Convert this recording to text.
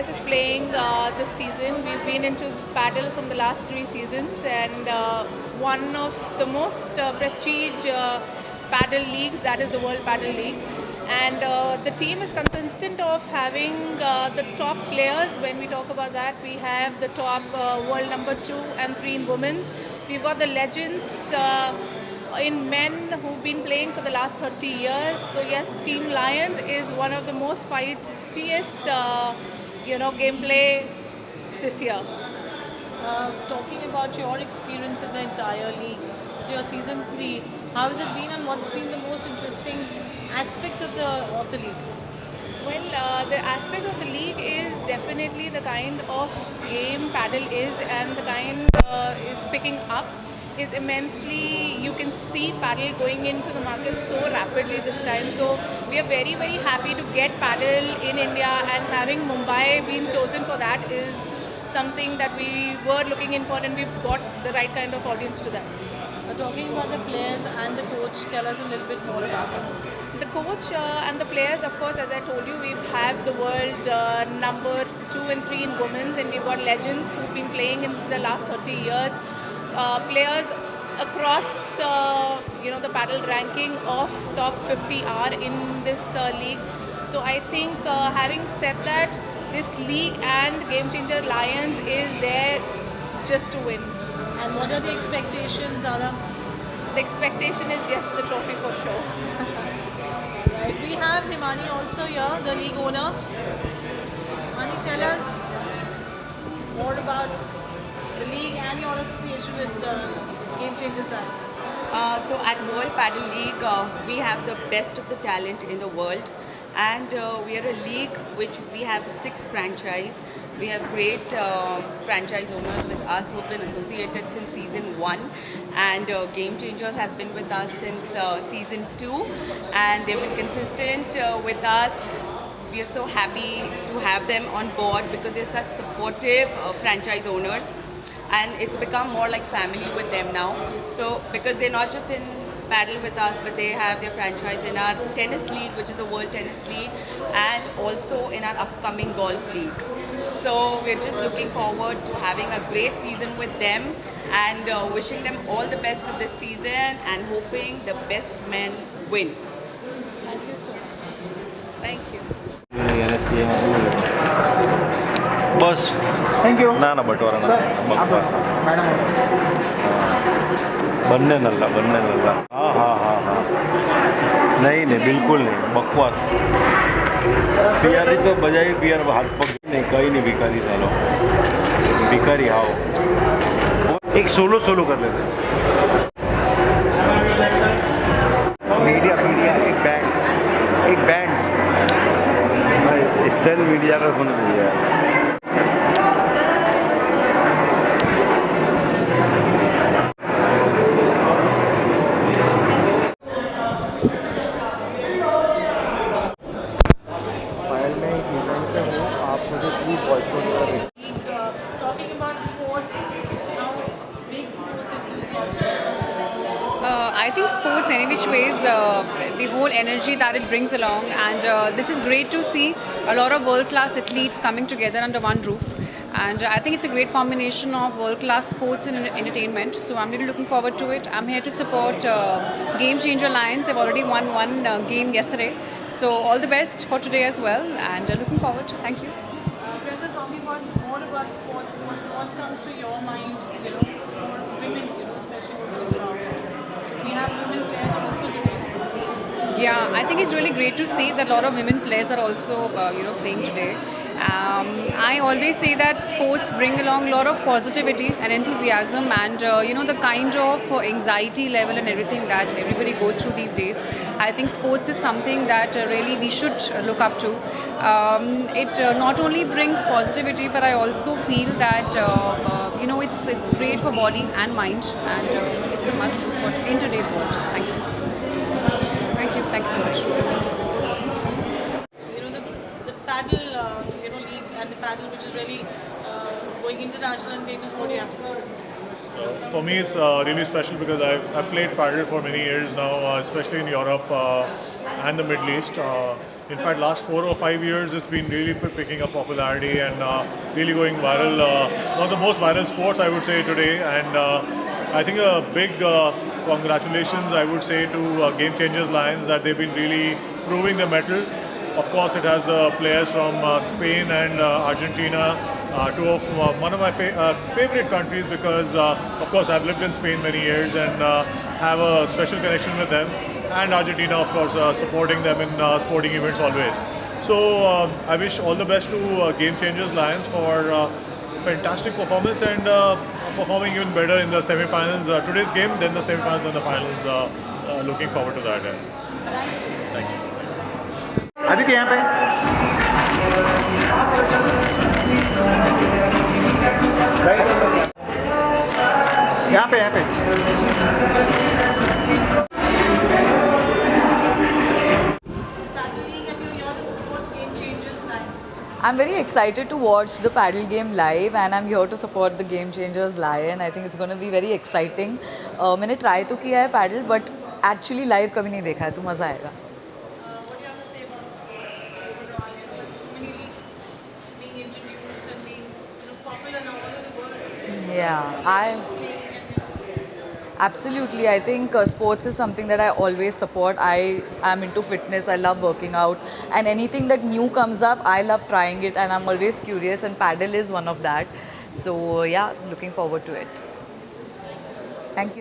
PS is playing this season. We've been into paddle from the last 3 seasons, and one of the most prestige paddle leagues, that is the World Paddle League. And the team is consistent of having the top players. When we talk about that, we have the top world number 2 and 3 in women's. We've got the legends in men who've been playing for the last 30 years. So yes, Team Lions is one of the most fightiest, gameplay this year. Talking about your experience in the entire league, so your season 3, how has it been and what's been the most interesting aspect of the league? Well, the aspect of the league is definitely the kind of game paddle is, and the kind is picking up is immensely. You can see paddle going into the market so rapidly this time. So we are very, very happy to get paddle in India, and having Mumbai being chosen for that is something that we were looking in for, and we've got the right kind of audience to that. Talking about the players and the coach, tell us a little bit more about them. The coach and the players, of course, as I told you, we have the world number 2 and 3 in women's, and we've got legends who've been playing in the last 30 years. Players across, the paddle ranking of top 50 are in this league. So I think, having said that, this league and Game Changer Lions is there just to win. And what are the expectations, Zara? The expectation is just the trophy for sure. Right. We have Himani also here, the league owner. Himani, tell us more about the league and your association with Game Changers Lions. So at World Paddle League, we have the best of the talent in the world, and we are a league which we have 6 franchise. We have great franchise owners with us who've been associated since season 1, and Game Changers has been with us since season 2, and they've been consistent with us. We are so happy to have them on board because they're such supportive franchise owners, and it's become more like family with them now. So because they're not just in paddle with us, but they have their franchise in our tennis league, which is the World Tennis League, and also in our upcoming golf league. So we're just looking forward to having a great season with them, and wishing them all the best for this season, and hoping the best men win. Thank you so much. Thank you. बस thank you ना ना बटवारा ना बकवास madam बनने नल्ला हाँ हाँ हाँ हाँ नहीं नहीं बिल्कुल नहीं बकवास पियारी तो बजाई पियर हाथ पग नहीं कहीं नहीं भिखारी सालो भिखारी हाओ एक सोलो कर लेते मीडिया एक बैंड स्टाइल मीडिया का होना चाहिए फाइल में एक इवेंट पे हूँ आप मुझे प्लीज़ वॉइस नोट करें Talking about sports, how big sports enthusiast you are? I think sports, any which ways, the whole energy that it brings along, and this is great to see a lot of world-class athletes coming together under one roof. And I think it's a great combination of world-class sports and entertainment. So I'm really looking forward to it. I'm here to support Game Changer Lions. They've already won one game yesterday. So all the best for today as well, and looking forward. Thank you. Priyanka, talking more about sports, what comes to your mind, for women, especially women crowd? We have women players also doing. Yeah, I think it's really great to see that a lot of women players are also, playing today. I always say that sports bring along a lot of positivity and enthusiasm, and the kind of anxiety level and everything that everybody goes through these days. I think sports is something that really we should look up to. It not only brings positivity, but I also feel that it's great for body and mind, and it's a must do in today's world. Thank you. Thank you so much. The paddle, league and the paddle, which is really going international and famous. What do you have to say? For me, it's really special because I've played paddle for many years now, especially in Europe and the Middle East. In fact, last 4 or 5 years, it's been really picking up popularity and really going viral. One of the most viral sports, I would say, today. And I think a big congratulations, I would say, to Game Changers Lions that they've been really proving their mettle. Of course, it has the players from Spain and Argentina, two of one of my favorite countries because, of course, I've lived in Spain many years and have a special connection with them. And Argentina, of course, supporting them in sporting events always. So I wish all the best to Game Changers Lions for fantastic performance and performing even better in the semi-finals. Today's game, then the semi-finals and the finals. Looking forward to that. Thank you. Aditya यहाँ पे यहाँ पे Paddle League and you're here to support Game Changers Lions. I'm very excited to watch the paddle game live and I'm here to support the Game Changers Lion. I think it's going to be very exciting. मैंने try तो किया है paddle but actually live कभी नहीं देखा है तो मज़ा आएगा. What do you have to say about sports overall? With so many leagues being introduced and being popular now all over the world. Yeah, absolutely. I think sports is something that I always support. I am into fitness. I love working out. And anything that new comes up, I love trying it. And I'm always curious. And paddle is one of that. So, yeah, looking forward to it. Thank you.